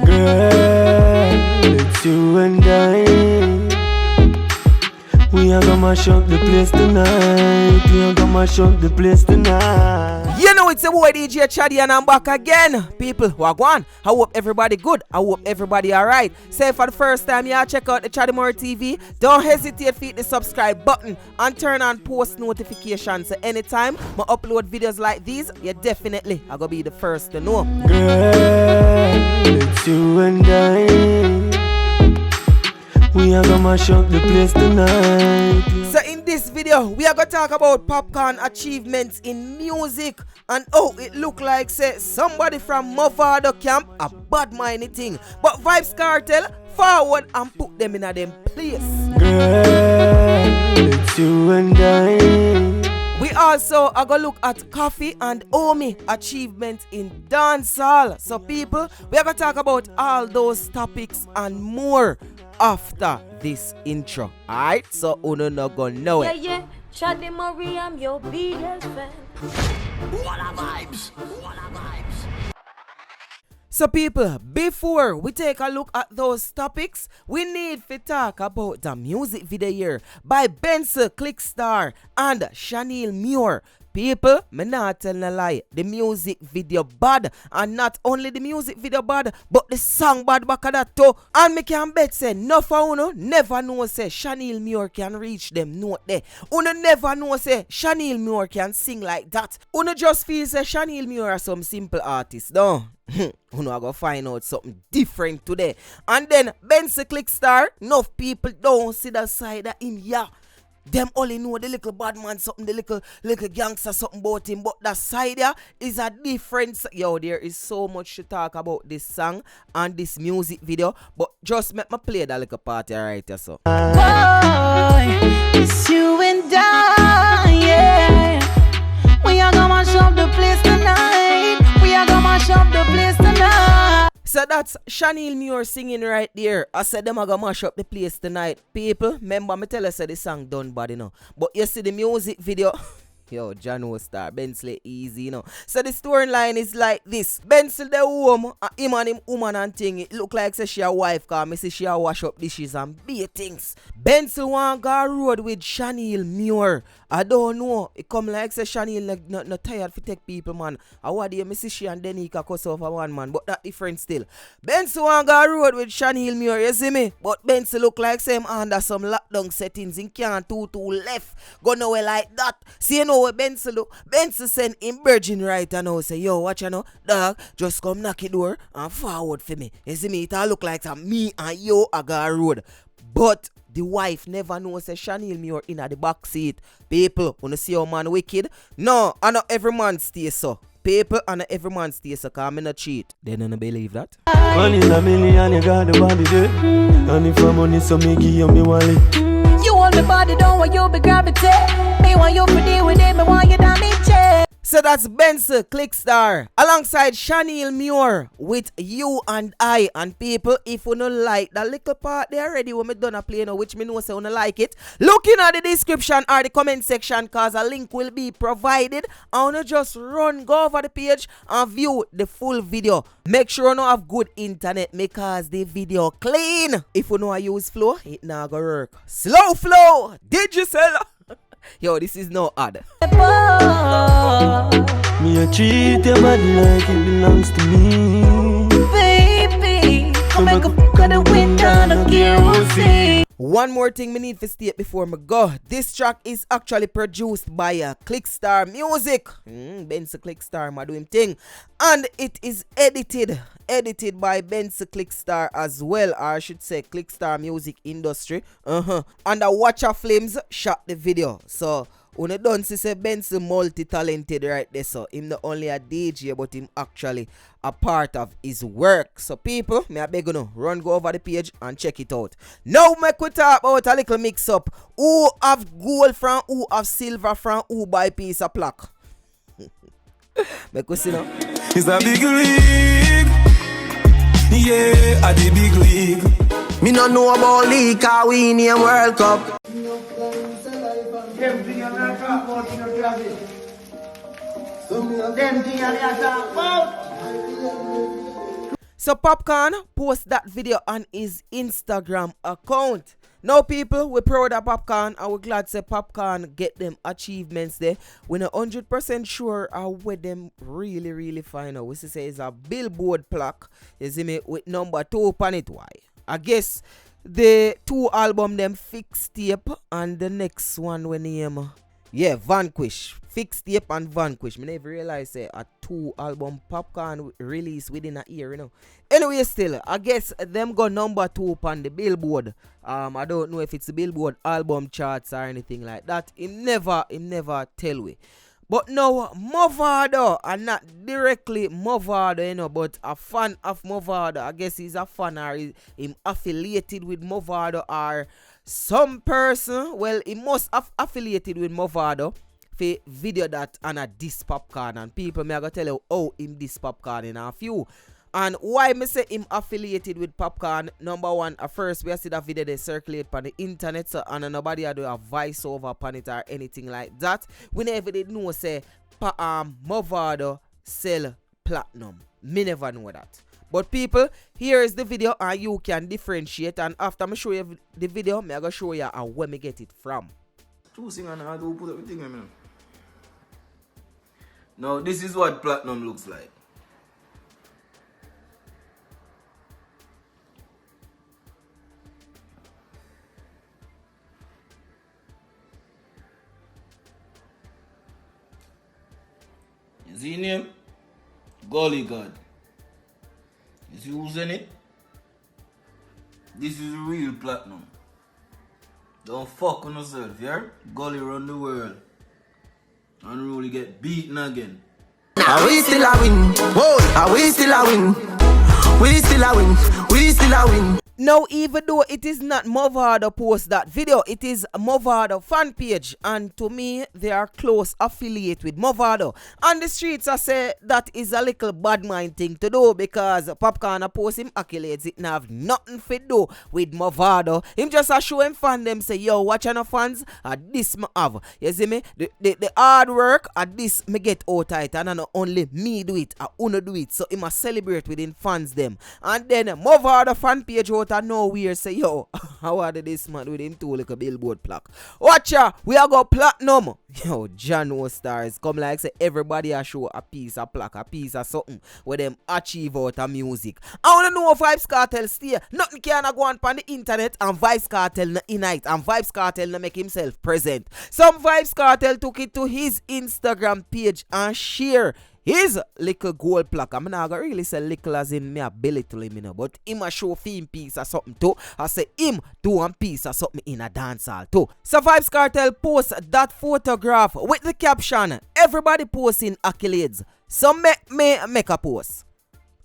Girl, it's you and I. We are gonna mash up the place tonight. We are gonna mash up the place tonight. You know it's a boy DJ Chaddy and I'm back again. People, wagwan. I hope everybody good. I hope everybody alright. Say for the first time you check out the Shaneil Muir TV, don't hesitate to hit the subscribe button and turn on post notifications. So anytime I upload videos like these, you definitely are gonna be the first to know. Girl, it's you and I. We are gonna mash up the place tonight. So in this video, we are gonna talk about Popcaan achievements in music and oh, it look like say somebody from Mavado camp a bad minded thing, but Vybz Kartel forward and put them in a them place. Girl, it's you and I. We also are gonna look at Koffee and OMG achievements in Dancehall. So people, we are gonna talk about all those topics and more after this intro. Alright, so uno no gonna know it. Yeah, Shaneil Muir, I'm your biggest fan. What a vibes! What a vibes! So people, before we take a look at those topics, we need to talk about the music video here by Bencil, Clickstar and Shaneil Muir. People, me not tell a lie, the music video bad, and not only the music video bad, but the song bad back of that too. And me can bet say, no for uno never know say Shaneil Muir can reach them note there. Uno never know say Shaneil Muir can sing like that. Uno just feel say Shaneil Muir are some simple artist, no? Uno are gonna find out something different today. And then Bencil Clickstar, enough people don't see the side of him, yeah. Them only know the little bad man something, the little gangster something about him, but that side there is a difference. Yo, there is so much to talk about this song and this music video, but just make me play that little part right here, so. Boy, it's you and I, yeah. We are gonna mash up the place tonight. We are gonna mash up the place tonight. So that's Shaneil Muir singing right there. I said them are gonna mash up the place tonight. People, remember me tell us that the song done bad, you know. But you see the music video. Yo, John Star, Bensley easy, you know. So the storyline is like this. Bencil the home, him and him woman and thing. It look like say she a wife, cause me see she a wash up dishes and beat things. Bencil want go road with Shaneil Muir. I don't know. It come like say Shaneil like not tired for take people, man. I want to me see she and Denika cuss over one man, but that different still. Bencil want go road with Shaneil Muir, you see me? But Bencil look like same under some lockdown settings. He can't two left. Go nowhere like that. See you know what Bencil do? Bencil send him virgin right and now say, yo, watch you know, dog, just come knock the door and forward for me. You see me? It all look like me and you a go road. But the wife never knows say Shaneil Muir in the back seat. People, wanna see your man wicked? No, and not every man stay so. People, and not every man stay so, cause me not cheat. They don't believe that. One in a million, you got the body there. And if I'm money, so me give you me wallet. You want me body, don't want you be gravity. Me want you to deal with it, me want you down in chair. So that's Bencil, Clickstar, alongside Shaneil Muir with You and I. And people, if you don't like that little part there already when me done a play now, which me know say you don't like it, look in at the description or the comment section, cause a link will be provided. And you just go over the page and view the full video. Make sure you don't have good internet because the video clean. If you know I use flow, it not gonna work. Slow flow, digital. Yo, this is no ad. Me a treat your body like it belongs to me. Baby, come make a fuck of the window, no care who's see. One more thing me need to state before me go. This track is actually produced by Clickstar Music. Bencil Clickstar ma do him thing. And it is edited by Bencil Clickstar as well. Or I should say Clickstar Music Industry. And the Watcher Flames shot the video. So when you don't see say Bencil multi-talented right there, so him not only a DJ but him actually a part of his work. So people, me I beg you know, go over the page and check it out. Now make we talk about a little mix up. Who have gold from who have silver from who buy piece of plaque. Make we see now. It's a big league. Yeah, at the big league. Me no know about league, cause we in a World Cup. Them thing I'm not talking about in the closet. Them thing I'm not talking about. So Popcaan post that video on his Instagram account. Now people, we're proud of Popcaan and we're glad to Popcaan get them achievements there. We're not 100% sure how where them really find out. We say it's a Billboard plaque, you see me, with number 2 on it. Why? I guess the 2 album them Fix Tape and the next one when name Vanquish. Fix Tape and Vanquish. Me never realize a 2 album Popcaan release within a year, you know. Anyway, still, I guess them got number 2 on the Billboard. I don't know if it's the Billboard album charts or anything like that. Him never tell we. But now, Mavado, and not directly Mavado, you know, but a fan of Mavado. I guess he's a fan or him affiliated with Mavado or some person. Well, he must have affiliated with Mavado for video that and a diss Popcaan. And people may go tell you how him diss Popcaan in a few. And why me say him affiliated with Popcaan? Number one, at first we see that video they circulate on the internet, so and nobody had a voice over upon it or anything like that. We never did know say Mavado sell platinum. Me never know that. But people, here is the video and you can differentiate. And after me show you the video, me I go show you where me get it from. Now this is what platinum looks like. You see name? Golly God. You see who's in it? This is real platinum. Don't fuck on yourself, yeah? Golly run the world. Unruly get beaten again. Are we still a win? Whoa, are we still a win? We still a win. We still a win. Now, even though it is not Mavado post that video, it is Mavado fan page, and to me, they are close affiliate with Mavado. On the streets, I say that is a little bad mind thing to do because Popcaan post him accolades, it have nothing to do with Mavado. Him just a show him fan them say, yo, watch on fans, this me have. You see me? The hard work, this me get out of it, and not only me do it, I uno do it. So he must celebrate within fans them. And then Mavado fan page out and nowhere say, yo, how are this man with him too like a Billboard plaque? Watch ya, we are go platinum. Yo, Jano stars come like say everybody a show a piece of plaque, a piece of something where them achieve out of music. I wanna know if Vybz Kartel stay. Nothing can go on the internet and Vybz Kartel no unite and Vybz Kartel no make himself present. Some Vybz Kartel took it to his Instagram page and share his little gold plaque. I'm not gonna really say little as in me ability to him, you know, but him a show film piece or something too. I say him do one piece or something in a dancehall too. So Vybz Kartel post that photograph with the caption, everybody posting accolades. So make a post.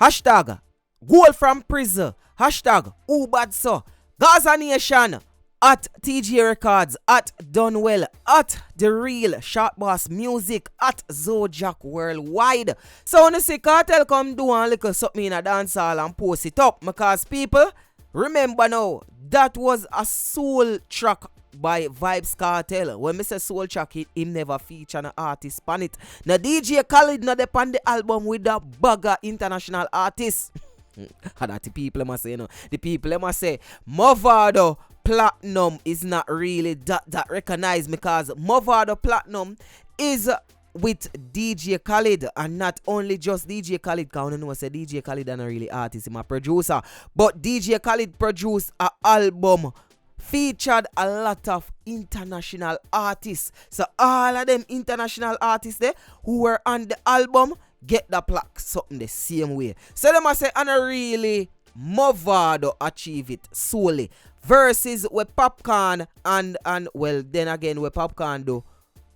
Hashtag gold from prison. Hashtag who bad so. Gaza Nation. At TG Records, at Dunwell, at The Real, Short Boss Music, at Zojak Worldwide. So when you see Kartel come do a little something in a dancehall and post it up, because people, remember now, that was a soul track by Vybz Kartel. When I say soul track, him never feature an artist on it. Now DJ Khaled not on the album with a bugger international artist. And that the people must say, you know, the people must say, Mavado Platinum is not really that recognized because Mavado Platinum is with DJ Khaled, and not only just DJ Khaled, because I know say DJ Khaled is not really artist, he's a producer, but DJ Khaled produced an album featured a lot of international artists. So all of them international artists there who were on the album get the plaque something the same way. So they must say, and really Mavado achieve it solely versus with Popcaan and well then again with Popcaan do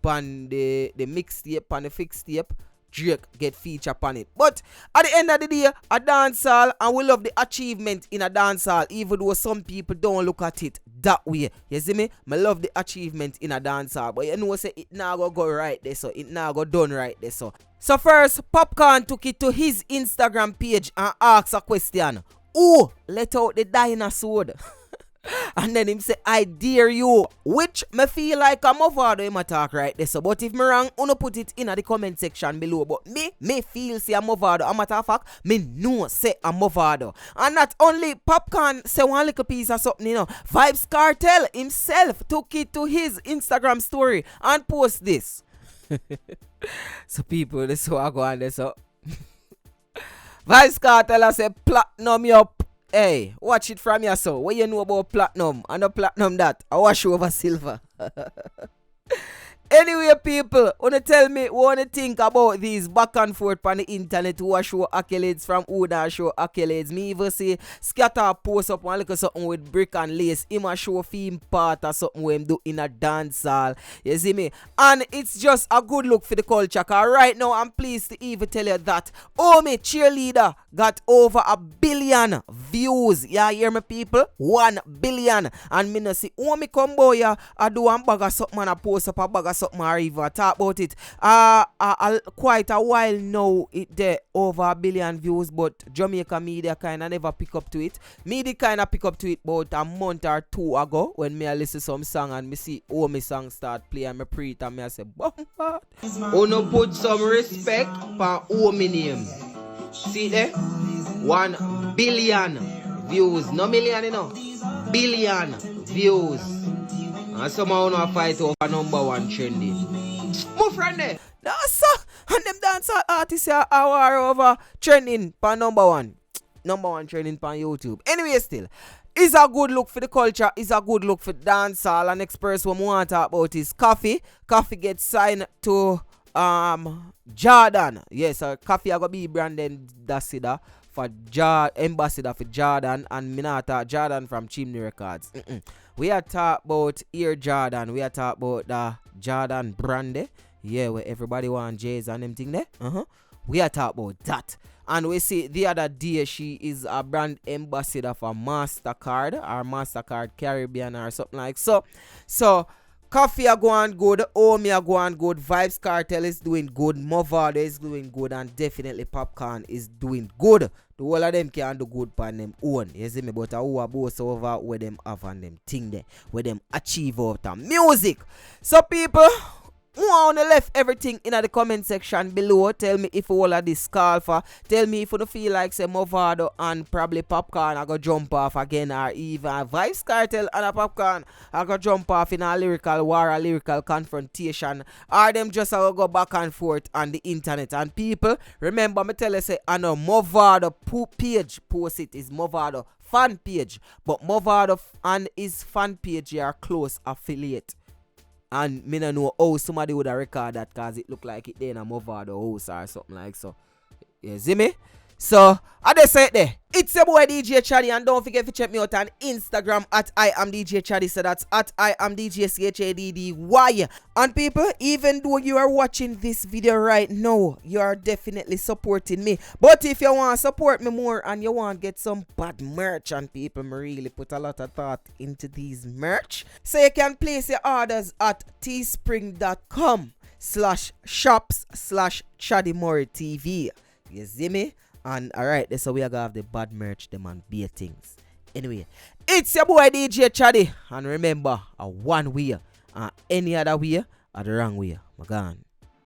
pan the mixtape and the fixed tape, Drake get feature upon it. But at the end of the day, a dancehall, and we love the achievement in a dancehall, even though some people don't look at it that way. You see me? I love the achievement in a dancehall, but you know say it now go right there, so it now go done right there. So first, Popcaan took it to his Instagram page and asked a question. Who let out the dinosaur? And then him say, I dare you. Which me feel like a Mavado him attack right there. So, but if me wrong, uno put it in the comment section below. But me feel say a Mavado. A matter of fact, me know say a Mavado. And not only Popcaan say one little piece of something, you know. Vybz Kartel himself took it to his Instagram story and post this. So people, this is how I go on this. So Vybz Kartel I say platinum you up. Hey, watch it from your so. What you know about platinum? And the platinum that I wash over silver. Anyway, people, wanna tell me what you think about these back and forth on the internet who show accolades from who that show accolades. Me even say Scatter post up one little something with brick and lace. Him a show theme part or something where him do in a dance hall. You see me? And it's just a good look for the culture. Cause right now I'm pleased to even tell you that OMG cheerleader got over 1 billion views. Yeah, hear me people? 1 billion. And me no see OMG combo ya I do one bag of something and I post up a bag of something or even talk about it. Quite a while now it there over 1 billion views, but Jamaica media kinda never pick up to it. Media kinda pick up to it about a month or 2 ago when me I listen some song and me see my song start play and me pre it and me I say bombard. Uno put some respect for my name. See there? 1 billion views. No million, you know. Billion views. And somehow no fight over #1 trending. My friend there. That's so. And them dancehall artists are over trending for #1. #1 trending on YouTube. Anyway, still. It's a good look for the culture. It's a good look for dancehall. And next person we want to talk about is Koffee. Koffee gets signed to Jordan. Yes, Koffee are gonna be branded ambassador for ambassador for Jordan and Minata Jordan from Chimney Records. We are talk about Air Jordan. We are talk about the Jordan brand. Yeah, where everybody want J's and them thing there. We are talk about that. And we see the other day she is a brand ambassador for MasterCard or MasterCard Caribbean or something like so. So Koffee are going good, OMG are going good, Vybz Kartel is doing good, Mavado is doing good, and definitely Popcaan is doing good. The whole of them can do good by them own. You see me? But who are both over where them have and them thing there, where them achieve out of music. So people, who on the left everything in the comment section below. Tell me if all of this call for. Tell me if you don't feel like say Mavado and probably Popcaan I go jump off again, or even Vybz Kartel and a Popcaan I go jump off in a lyrical war, a lyrical confrontation, or them just go back and forth on the internet. And people, remember me tell you say I know Mavado page post it is Mavado fan page, but Mavado and his fan page are close affiliate. And me no know how somebody would have record that cause it look like it there in a Mavado house or something like so. You see me? So, I just say it there. It's your boy DJ Chaddy, and don't forget to check me out on Instagram at I am DJ Chaddy. So that's at I am DJ CHADDY. And people, even though you are watching this video right now, you are definitely supporting me. But if you want to support me more and you want to get some bad merch, and people, me really put a lot of thought into these merch. So you can place your orders at teespring.com/shops/ChaddyMurray You see me? And alright, that's how we are gonna have the bad merch, them and beer things. Anyway, it's your boy DJ Chaddy. And remember, a one way and any other way are the wrong way. My gone.